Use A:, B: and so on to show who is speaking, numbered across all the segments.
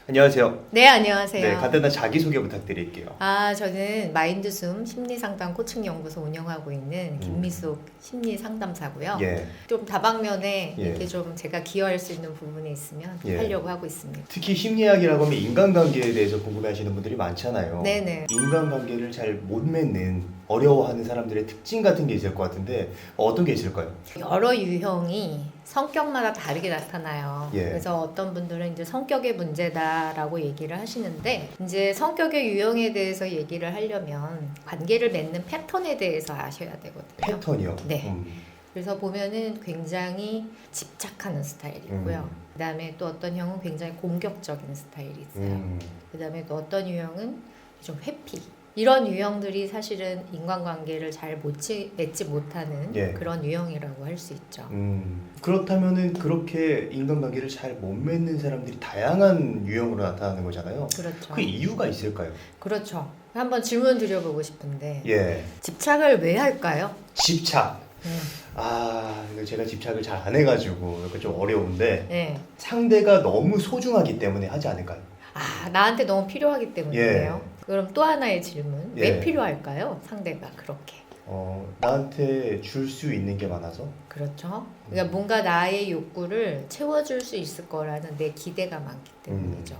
A: 안녕하세요.
B: 네, 안녕하세요.
A: 네, 간단한 자기소개 부탁드릴게요.
B: 저는 마인드숨 심리상담 코칭연구소 운영하고 있는 김미숙 심리상담사고요.
A: 예.
B: 좀 다방면에
A: 예.
B: 이렇게 좀 제가 기여할 수 있는 부분이 있으면
A: 예.
B: 하려고 하고 있습니다.
A: 특히 심리학이라고 하면 인간관계에 대해서 궁금해하시는 분들이 많잖아요.
B: 네네.
A: 인간관계를 잘 못 맺는, 어려워하는 사람들의 특징 같은 게 있을 것 같은데 어떤 게 있을까요?
B: 여러 유형이 성격마다 다르게 나타나요.
A: 예.
B: 그래서 어떤 분들은 이제 성격의 문제다라고 얘기를 하시는데, 이제 성격의 유형에 대해서 얘기를 하려면 관계를 맺는 패턴에 대해서 아셔야 되거든요.
A: 패턴이요?
B: 네. 그래서 보면은 굉장히 집착하는 스타일이 있고요. 그다음에 또 어떤 형은 굉장히 공격적인 스타일이 있어요. 그다음에 또 어떤 유형은 좀 회피. 이런 유형들이 사실은 인간관계를 잘 맺지 못하는
A: 예.
B: 그런 유형이라고 할 수 있죠.
A: 그렇다면은 그렇게 인간관계를 잘 못 맺는 사람들이 다양한 유형으로 나타나는 거잖아요.
B: 그렇죠.
A: 그 이유가 있을까요?
B: 그렇죠. 한번 질문 드려보고 싶은데
A: 예.
B: 집착을 왜 할까요?
A: 집착. 이거 제가 집착을 잘 안 해가지고 이렇게 좀 어려운데
B: 네.
A: 상대가 너무 소중하기 때문에 하지 않을까요?
B: 나한테 너무 필요하기 때문이에요. 그럼 또 하나의 질문.
A: 예.
B: 왜 필요할까요? 상대가 그렇게.
A: 나한테 줄 수 있는 게 많아서.
B: 그렇죠. 그러니까 뭔가 나의 욕구를 채워줄 수 있을 거라는 내 기대가 많기 때문이죠.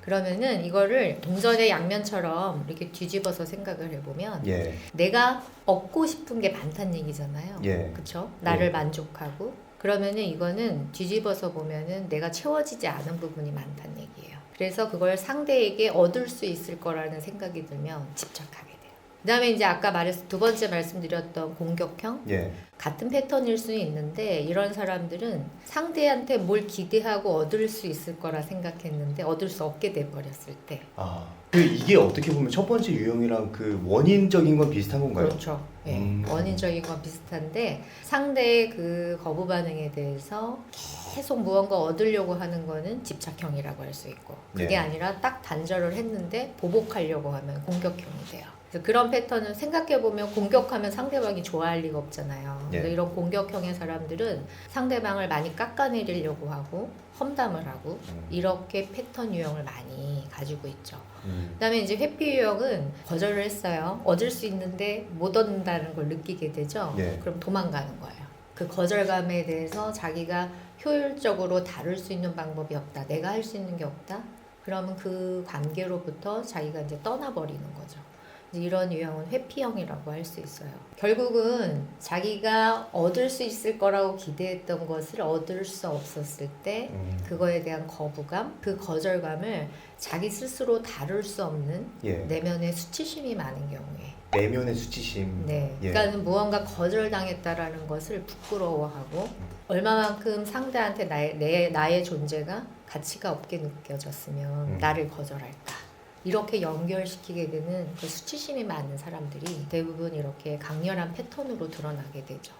B: 그러면은 이거를 동전의 양면처럼 이렇게 뒤집어서 생각을 해보면
A: 예.
B: 내가 얻고 싶은 게 많다는 얘기잖아요.
A: 예.
B: 그렇죠? 나를
A: 예.
B: 만족하고 그러면은 이거는 뒤집어서 보면은 내가 채워지지 않은 부분이 많다는 얘기예요. 그래서 그걸 상대에게 얻을 수 있을 거라는 생각이 들면 집착하게 돼요. 그 다음에 이제 아까 두 번째 말씀드렸던 공격형?
A: 예.
B: 같은 패턴일 수는 있는데 이런 사람들은 상대한테 뭘 기대하고 얻을 수 있을 거라 생각했는데 얻을 수 없게 돼버렸을 때.
A: 이게 어떻게 보면 첫 번째 유형이랑 그 원인적인 건 비슷한 건가요?
B: 그렇죠. 네. 원인적인 건 비슷한데 상대의 그 거부 반응에 대해서 계속 무언가 얻으려고 하는 거는 집착형이라고 할 수 있고, 그게
A: 네.
B: 아니라 딱 단절을 했는데 보복하려고 하면 공격형이 돼요. 그래서 그런 패턴은 생각해보면 공격하면 상대방이 좋아할 리가 없잖아요.
A: 네.
B: 그래서 이런 공격형의 사람들은 상대방을 많이 깎아내리려고 하고 험담을 하고 이렇게 패턴 유형을 많이 가지고 있죠. 그다음에 이제 회피 유형은 거절을 했어요. 얻을 수 있는데 못 얻는다는 걸 느끼게 되죠.
A: 네.
B: 그럼 도망가는 거예요. 그 거절감에 대해서 자기가 효율적으로 다룰 수 있는 방법이 없다. 내가 할 수 있는 게 없다. 그러면 그 관계로부터 자기가 이제 떠나버리는 거죠. 이런 유형은 회피형이라고 할 수 있어요. 결국은 자기가 얻을 수 있을 거라고 기대했던 것을 얻을 수 없었을 때 그거에 대한 거부감, 그 거절감을 자기 스스로 다룰 수 없는
A: 예.
B: 내면의 수치심이 많은 경우에.
A: 내면의 수치심.
B: 네.
A: 예.
B: 그러니까 무언가 거절당했다라는 것을 부끄러워하고 얼마만큼 상대한테 나의 존재가 가치가 없게 느껴졌으면 나를 거절할까. 이렇게 연결시키게 되는 그 수치심이 많은 사람들이 대부분 이렇게 강렬한 패턴으로 드러나게 되죠.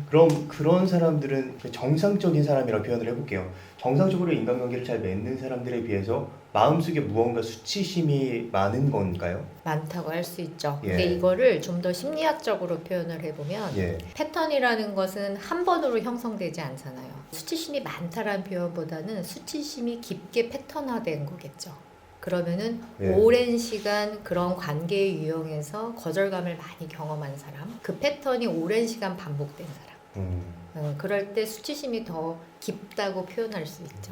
A: 그럼 그런 사람들은 정상적인 사람이라고 표현을 해볼게요. 정상적으로 인간관계를 잘 맺는 사람들에 비해서 마음속에 무언가 수치심이 많은 건가요?
B: 많다고 할 수 있죠.
A: 예.
B: 근데 이거를 좀 더 심리학적으로 표현을 해보면
A: 예.
B: 패턴이라는 것은 한 번으로 형성되지 않잖아요. 수치심이 많다라는 표현보다는 수치심이 깊게 패턴화된 거겠죠. 그러면은
A: 예.
B: 오랜 시간 그런 관계의 유형에서 거절감을 많이 경험한 사람, 그 패턴이 오랜 시간 반복된 사람, 그럴 때 수치심이 더 깊다고 표현할 수 있죠.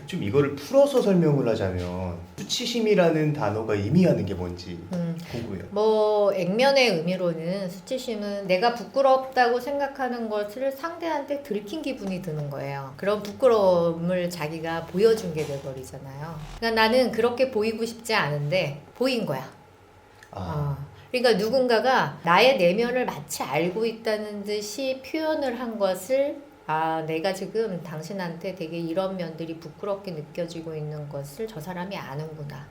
A: 좀 이거를 풀어서 설명을 하자면 수치심이라는 단어가 의미하는 게 뭔지 궁금해요.
B: 뭐 액면의 의미로는 수치심은 내가 부끄럽다고 생각하는 것을 상대한테 들킨 기분이 드는 거예요. 그런 부끄러움을 자기가 보여준 게 돼버리잖아요. 그러니까 나는 그렇게 보이고 싶지 않은데 보인 거야. 그러니까 누군가가 나의 내면을 마치 알고 있다는 듯이 표현을 한 것을 내가 지금 당신한테 되게 이런 면들이 부끄럽게 느껴지고 있는 것을 저 사람이 아는구나.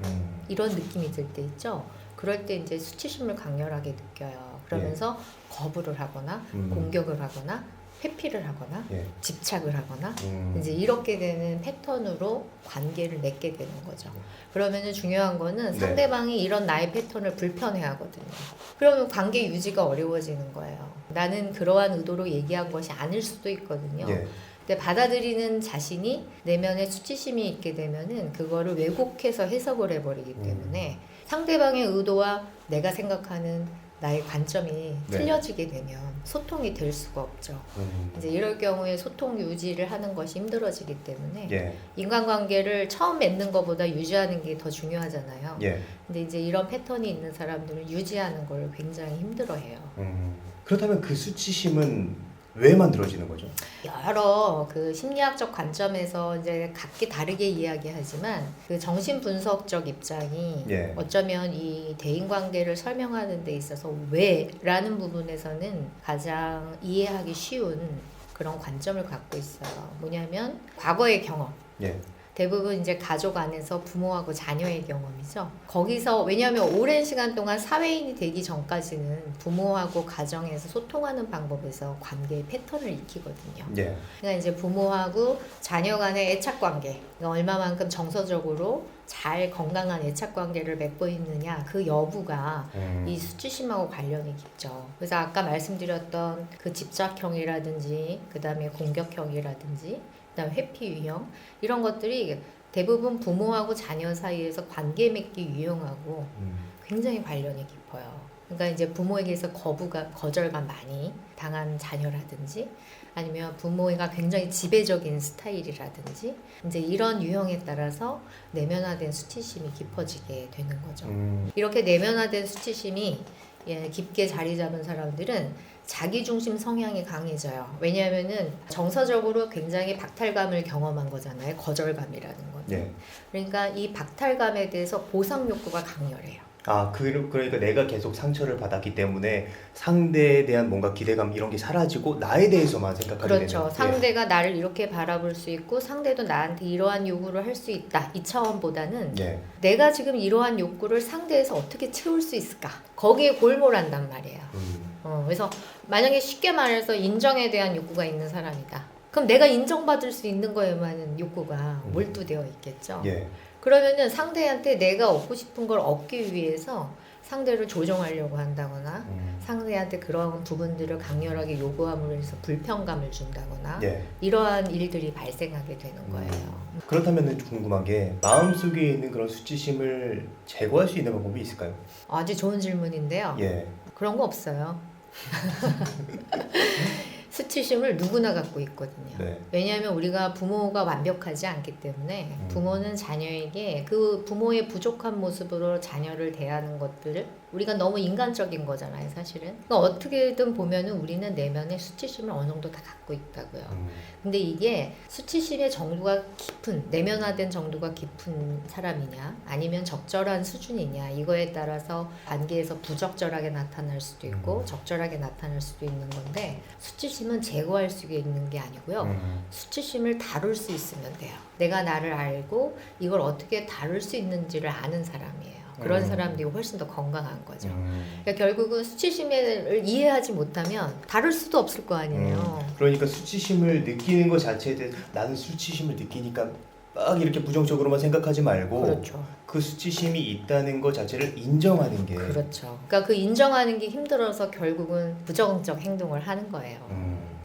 B: 이런 느낌이 들 때 있죠. 그럴 때 이제 수치심을 강렬하게 느껴요. 그러면서 거부를 하거나 공격을 하거나 회피를 하거나 집착을 하거나 이제 이렇게 되는 패턴으로 관계를 맺게 되는 거죠. 그러면은 중요한 거는
A: 네.
B: 상대방이 이런 나의 패턴을 불편해 하거든요. 그러면 관계 유지가 어려워지는 거예요. 나는 그러한 의도로 얘기한 것이 아닐 수도 있거든요.
A: 예.
B: 근데 받아들이는 자신이 내면에 수치심이 있게 되면은 그거를 왜곡해서 해석을 해버리기 때문에 상대방의 의도와 내가 생각하는 나의 관점이
A: 네.
B: 틀려지게 되면 소통이 될 수가 없죠. 이제 이럴 경우에 소통 유지를 하는 것이 힘들어지기 때문에
A: 예.
B: 인간관계를 처음 맺는 것보다 유지하는 게 더 중요하잖아요.
A: 예.
B: 근데 이제 이런 패턴이 있는 사람들은 유지하는 걸 굉장히 힘들어해요.
A: 그렇다면 그 수치심은 왜 만들어지는 거죠?
B: 여러 그 심리학적 관점에서 이제 각기 다르게 이야기하지만 그 정신 분석적 입장이
A: 예.
B: 어쩌면 이 대인 관계를 설명하는 데 있어서 왜라는 부분에서는 가장 이해하기 쉬운 그런 관점을 갖고 있어요. 뭐냐면 과거의 경험.
A: 예.
B: 대부분 이제 가족 안에서 부모하고 자녀의 경험이죠. 거기서 왜냐하면 오랜 시간 동안 사회인이 되기 전까지는 부모하고 가정에서 소통하는 방법에서 관계의 패턴을 익히거든요.
A: 예.
B: 그러니까 이제 부모하고 자녀 간의 애착 관계, 그러니까 얼마만큼 정서적으로 잘 건강한 애착 관계를 맺고 있느냐 그 여부가 이 수치심하고 관련이 깊죠. 그래서 아까 말씀드렸던 그 집착형이라든지 그 다음에 공격형이라든지 그다음 회피 유형 이런 것들이 대부분 부모하고 자녀 사이에서 관계 맺기 유형하고 굉장히 관련이 깊어요. 그러니까 이제 부모에게서 거절감 많이 당한 자녀라든지 아니면 부모가 굉장히 지배적인 스타일이라든지 이제 이런 유형에 따라서 내면화된 수치심이 깊어지게 되는 거죠. 이렇게 내면화된 수치심이 깊게 자리 잡은 사람들은 자기중심 성향이 강해져요. 왜냐하면은 정서적으로 굉장히 박탈감을 경험한 거잖아요. 거절감이라는 건.
A: 예.
B: 그러니까 이 박탈감에 대해서 보상 욕구가 강렬해요.
A: 그러니까 내가 계속 상처를 받았기 때문에 상대에 대한 뭔가 기대감 이런 게 사라지고 나에 대해서만 생각하게
B: 그렇죠.
A: 되는.
B: 상대가 나를 이렇게 바라볼 수 있고 상대도 나한테 이러한 요구를 할 수 있다. 이 차원보다는
A: 예.
B: 내가 지금 이러한 욕구를 상대에서 어떻게 채울 수 있을까? 거기에 골몰한단 말이에요. 그래서 만약에 쉽게 말해서 인정에 대한 욕구가 있는 사람이다. 그럼 내가 인정받을 수 있는 거에만 욕구가 몰두되어 있겠죠.
A: 예.
B: 그러면은 상대한테 내가 얻고 싶은 걸 얻기 위해서 상대를 조종하려고 한다거나 상대한테 그런 부분들을 강렬하게 요구함으로 해서 불편감을 준다거나
A: 예.
B: 이러한 일들이 발생하게 되는 거예요.
A: 그렇다면 궁금한 게 마음속에 있는 그런 수치심을 제거할 수 있는 방법이 있을까요?
B: 아주 좋은 질문인데요.
A: 예.
B: 그런 거 없어요. 수치심을 누구나 갖고 있거든요.
A: 네.
B: 왜냐하면 우리가 부모가 완벽하지 않기 때문에 부모는 자녀에게 그 부모의 부족한 모습으로 자녀를 대하는 것들을 우리가 너무 인간적인 거잖아요, 사실은. 그러니까 어떻게든 보면은 우리는 내면에 수치심을 어느 정도 다 갖고 있다고요. 근데 이게 수치심의 정도가 깊은, 내면화된 정도가 깊은 사람이냐, 아니면 적절한 수준이냐, 이거에 따라서 관계에서 부적절하게 나타날 수도 있고, 적절하게 나타날 수도 있는 건데, 수치심은 제거할 수 있는 게 아니고요. 수치심을 다룰 수 있으면 돼요. 내가 나를 알고, 이걸 어떻게 다룰 수 있는지를 아는 사람이에요. 그런 사람들이 훨씬 더 건강한 거죠. 그러니까 결국은 수치심을 이해하지 못하면 다룰 수도 없을 거 아니에요.
A: 그러니까 수치심을 느끼는 것 자체에 대해서 나는 수치심을 느끼니까 막 이렇게 부정적으로만 생각하지 말고
B: 그렇죠.
A: 그 수치심이 있다는 것 자체를 인정하는 게
B: 그렇죠. 그러니까 그 인정하는 게 힘들어서 결국은 부정적 행동을 하는 거예요.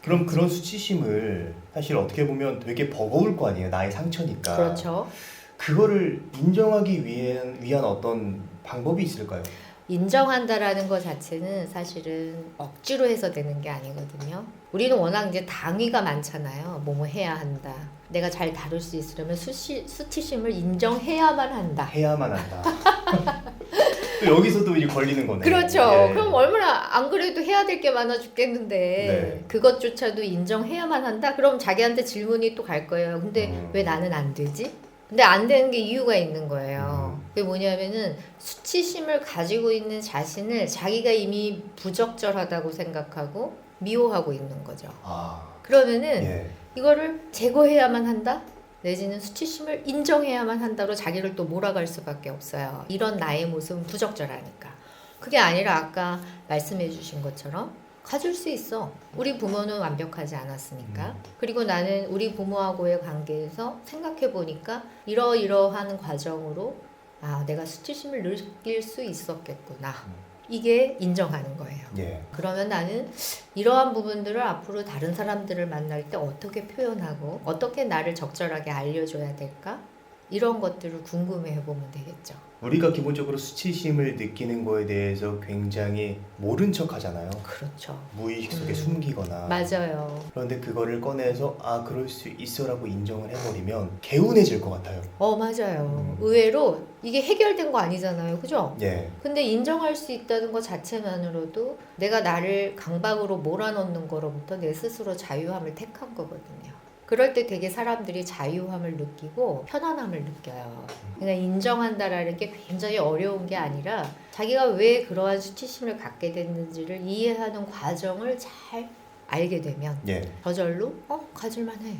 A: 그럼 그런 수치심을 사실 어떻게 보면 되게 버거울 거 아니에요. 나의 상처니까.
B: 그렇죠.
A: 그거를 인정하기 위한 어떤 방법이 있을까요?
B: 인정한다라는 것 자체는 사실은 억지로 해서 되는 게 아니거든요. 우리는 워낙 이제 당위가 많잖아요. 뭐뭐 해야 한다. 내가 잘 다룰 수 있으려면 수치심을 인정해야만 한다.
A: 해야만 한다. 또 여기서도 이제 걸리는 거네요.
B: 그렇죠.
A: 예.
B: 그럼 얼마나 안 그래도 해야 될 게 많아 죽겠는데
A: 네.
B: 그것조차도 인정해야만 한다? 그럼 자기한테 질문이 또 갈 거예요. 근데 왜 나는 안 되지? 근데 안 되는 게 이유가 있는 거예요. 그게 뭐냐면은 수치심을 가지고 있는 자신을 자기가 이미 부적절하다고 생각하고 미워하고 있는 거죠. 그러면은
A: 예.
B: 이거를 제거해야만 한다? 내지는 수치심을 인정해야만 한다로 자기를 또 몰아갈 수밖에 없어요. 이런 나의 모습은 부적절하니까. 그게 아니라 아까 말씀해 주신 것처럼 가질 수 있어. 우리 부모는 완벽하지 않았으니까. 그리고 나는 우리 부모하고의 관계에서 생각해 보니까 이러이러한 과정으로 내가 수치심을 느낄 수 있었겠구나. 이게 인정하는 거예요.
A: 예.
B: 그러면 나는 이러한 부분들을 앞으로 다른 사람들을 만날 때 어떻게 표현하고 어떻게 나를 적절하게 알려줘야 될까? 이런 것들을 궁금해 해보면 되겠죠.
A: 우리가 기본적으로 수치심을 느끼는 거에 대해서 굉장히 모른 척 하잖아요.
B: 그렇죠.
A: 무의식 속에 숨기거나.
B: 맞아요.
A: 그런데 그거를 꺼내서 아 그럴 수 있어라고 인정을 해버리면 개운해질 것 같아요.
B: 맞아요. 의외로 이게 해결된 거 아니잖아요. 그죠?
A: 예.
B: 근데 인정할 수 있다는 것 자체만으로도 내가 나를 강박으로 몰아넣는 거로부터 내 스스로 자유함을 택한 거거든요. 그럴 때 되게 사람들이 자유함을 느끼고 편안함을 느껴요. 그러니까 인정한다라는 게 굉장히 어려운 게 아니라 자기가 왜 그러한 수치심을 갖게 됐는지를 이해하는 과정을 잘 알게 되면
A: 예.
B: 저절로 가질만해.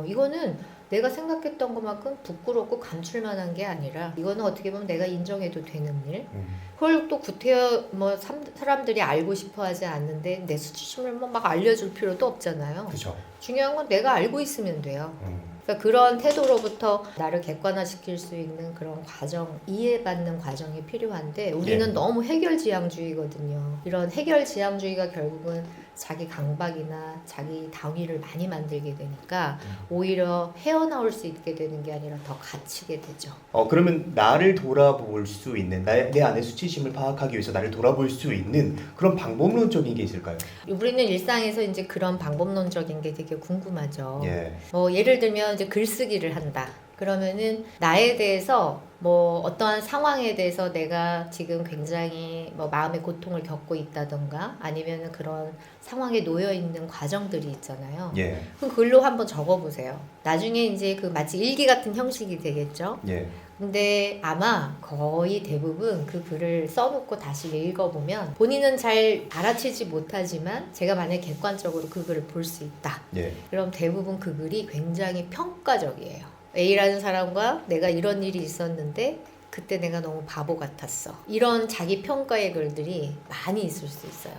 B: 이거는 내가 생각했던 것만큼 부끄럽고 감출만한 게 아니라 이거는 어떻게 보면 내가 인정해도 되는 일. 그걸 또 구태여 사람들이 알고 싶어하지 않는데 내 수치심을 막 알려줄 필요도 없잖아요.
A: 그죠.
B: 중요한 건 내가 알고 있으면 돼요. 그러니까 그런 태도로부터 나를 객관화시킬 수 있는 그런 과정, 이해받는 과정이 필요한데 우리는
A: 예.
B: 너무 해결지향주의거든요. 이런 해결지향주의가 결국은 자기 강박이나 자기 당위를 많이 만들게 되니까 오히려 헤어나올 수 있게 되는 게 아니라 더 갇히게 되죠.
A: 그러면 나를 돌아볼 수 있는 내 안의 수치심을 파악하기 위해서 나를 돌아볼 수 있는 그런 방법론적인 게 있을까요?
B: 우리는 일상에서 이제 그런 방법론적인 게 되게 궁금하죠.
A: 예.
B: 예를 들면 이제 글쓰기를 한다. 그러면은 나에 대해서 어떠한 상황에 대해서 내가 지금 굉장히 마음의 고통을 겪고 있다던가 아니면은 그런 상황에 놓여 있는 과정들이 있잖아요.
A: 예.
B: 그럼 글로 한번 적어보세요. 나중에 이제 그 마치 일기 같은 형식이 되겠죠.
A: 예.
B: 근데 아마 거의 대부분 그 글을 써놓고 다시 읽어보면 본인은 잘 알아채지 못하지만 제가 만약에 객관적으로 그 글을 볼 수 있다.
A: 예.
B: 그럼 대부분 그 글이 굉장히 평가적이에요. A라는 사람과 내가 이런 일이 있었는데 그때 내가 너무 바보 같았어. 이런 자기 평가의 글들이 많이 있을 수 있어요.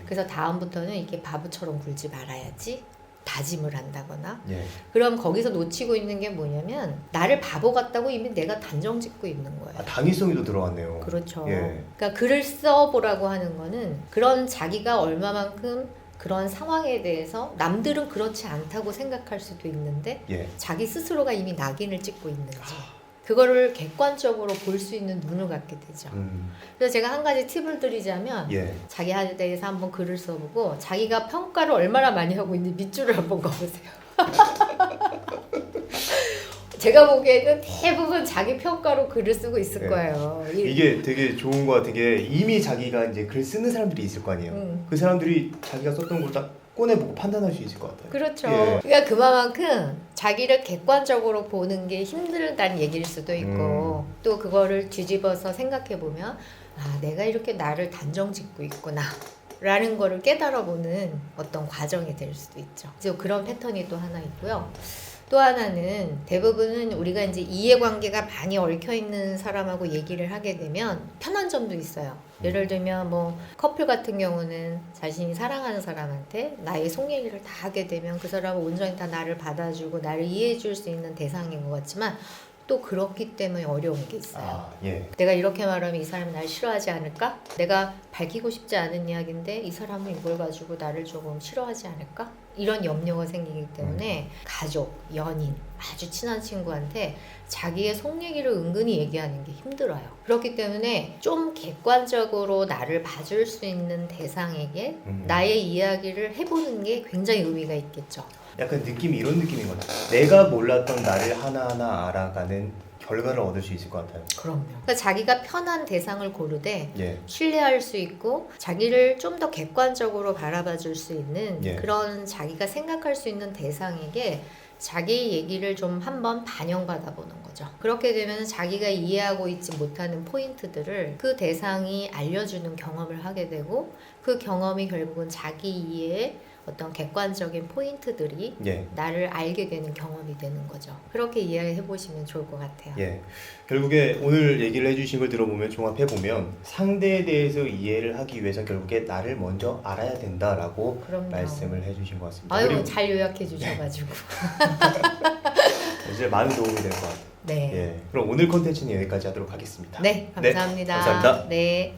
B: 그래서 다음부터는 이렇게 바보처럼 굴지 말아야지 다짐을 한다거나.
A: 예.
B: 그럼 거기서 놓치고 있는 게 뭐냐면 나를 바보 같다고 이미 내가 단정 짓고 있는 거예요.
A: 당위성이 또 들어왔네요.
B: 그렇죠.
A: 예.
B: 그러니까 글을 써보라고 하는 거는 그런 자기가 얼마만큼 그런 상황에 대해서 남들은 그렇지 않다고 생각할 수도 있는데
A: 예.
B: 자기 스스로가 이미 낙인을 찍고 있는지 그거를 객관적으로 볼 수 있는 눈을 갖게 되죠. 그래서 제가 한 가지 팁을 드리자면
A: 예.
B: 자기에 대해서 한번 글을 써보고 자기가 평가를 얼마나 많이 하고 있는지 밑줄을 한번 그어보세요. 제가 보기에는 대부분 자기 평가로 글을 쓰고 있을
A: 네.
B: 거예요.
A: 이게 되게 좋은 것 같은 게 이미 자기가 이제 글 쓰는 사람들이 있을 거 아니에요. 그 사람들이 자기가 썼던 걸 딱 꺼내보고 판단할 수 있을 것 같아요.
B: 그렇죠.
A: 예.
B: 그러니까 그만큼 자기를 객관적으로 보는 게 힘들다는 얘기일 수도 있고 또 그거를 뒤집어서 생각해보면 내가 이렇게 나를 단정 짓고 있구나 라는 거를 깨달아보는 어떤 과정이 될 수도 있죠. 그래서 그런 패턴이 또 하나 있고요. 또 하나는 대부분은 우리가 이제 이해관계가 많이 얽혀있는 사람하고 얘기를 하게 되면 편한 점도 있어요. 예를 들면 커플 같은 경우는 자신이 사랑하는 사람한테 나의 속 얘기를 다 하게 되면 그 사람은 온전히 다 나를 받아주고 나를 이해해 줄 수 있는 대상인 것 같지만 또 그렇기 때문에 어려운 게 있어요.
A: 예.
B: 내가 이렇게 말하면 이 사람이 날 싫어하지 않을까? 내가 밝히고 싶지 않은 이야기인데 이 사람은 이걸 가지고 나를 조금 싫어하지 않을까? 이런 염려가 생기기 때문에 가족, 연인, 아주 친한 친구한테 자기의 속 얘기를 은근히 얘기하는 게 힘들어요. 그렇기 때문에 좀 객관적으로 나를 봐줄 수 있는 대상에게 나의 이야기를 해보는 게 굉장히 의미가 있겠죠.
A: 약간 느낌이 이런 느낌인 것 같아요. 내가 몰랐던 나를 하나하나 알아가는 결과를 얻을 수 있을 것 같아요.
B: 그럼요. 그러니까 자기가 편한 대상을 고르되
A: 예.
B: 신뢰할 수 있고 자기를 좀 더 객관적으로 바라봐 줄 수 있는
A: 예.
B: 그런 자기가 생각할 수 있는 대상에게 자기 얘기를 좀 한번 반영받아 보는 거죠. 그렇게 되면 자기가 이해하고 있지 못하는 포인트들을 그 대상이 알려주는 경험을 하게 되고 그 경험이 결국은 자기 이해에 어떤 객관적인 포인트들이
A: 예.
B: 나를 알게 되는 경험이 되는 거죠. 그렇게 이해해 보시면 좋을 것 같아요.
A: 예. 결국에 오늘 얘기를 해주신 걸 들어보면 종합해보면 상대에 대해서 이해를 하기 위해서 결국에 나를 먼저 알아야 된다라고
B: 그럼요.
A: 말씀을 해주신 것 같습니다.
B: 아유,
A: 그리고
B: 잘 요약해 주셔가지고.
A: 이제 많은 도움이 될 것 같아요.
B: 네.
A: 예. 그럼 오늘 컨텐츠는 여기까지 하도록 하겠습니다.
B: 네, 감사합니다.
A: 감사합니다.
B: 네.